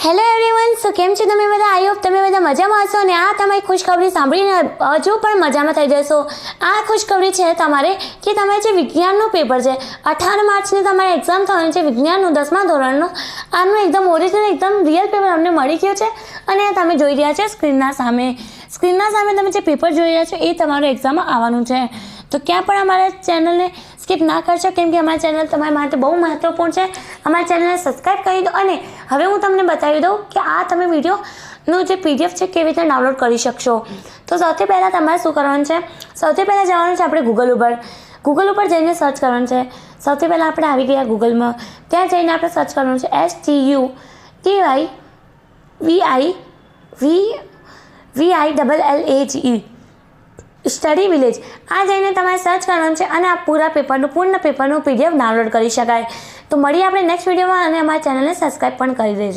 Hello everyone, સો કેમ છો તમે બધા? આઈ હોપ તમે બધા મજામાં હશો અને આ તમારી ખુશખબરી સાંભળીને હજુ પણ મજામાં થઈ જશો. આ ખુશખબરી છે તમારે કે તમારે જે વિજ્ઞાનનું પેપર છે 18 માર્ચની તમારે એક્ઝામ થવાની છે વિજ્ઞાનનું 10મા ધોરણનું. આનું એકદમ ઓરિજિનલ એકદમ રિયલ પેપર અમને મળી ગયું છે અને તમે જોઈ રહ્યા છો સ્ક્રીનના સામે તમે જે પેપર જોઈ રહ્યા છો એ તમારું એક્ઝામમાં આવવાનું છે. તો ક્યાં પણ અમારા ચેનલને સ્કીપ ના કરશો, કેમ કે અમારી ચેનલ તમારા માટે બહુ મહત્વપૂર્ણ છે. અમારી ચેનલને સબસ્ક્રાઈબ કરી દો અને હવે હું તમને બતાવી દઉં કે આ તમે વિડીયોનું જે PDF છે કેવી રીતે ડાઉનલોડ કરી શકશો. તો સૌથી પહેલાં તમારે શું કરવાનું છે? સૌથી પહેલાં જવાનું છે આપણે ગૂગલ ઉપર જઈને સર્ચ કરવાનું છે. સૌથી પહેલાં આપણે આવી ગયા ગૂગલમાં, ત્યાં જઈને આપણે સર્ચ કરવાનું છે STUDYVILLAGE સ્ટડી વિલેજ. આ જઈને તમારે સર્ચ કરવાનું છે અને આ પૂર્ણ પેપરનું PDF ડાઉનલોડ કરી શકાય. તો મળીએ આપણે નેક્સ્ટ વિડીયોમાં અને અમારા ચેનલને સબસ્ક્રાઈબ પણ કરી દેજો.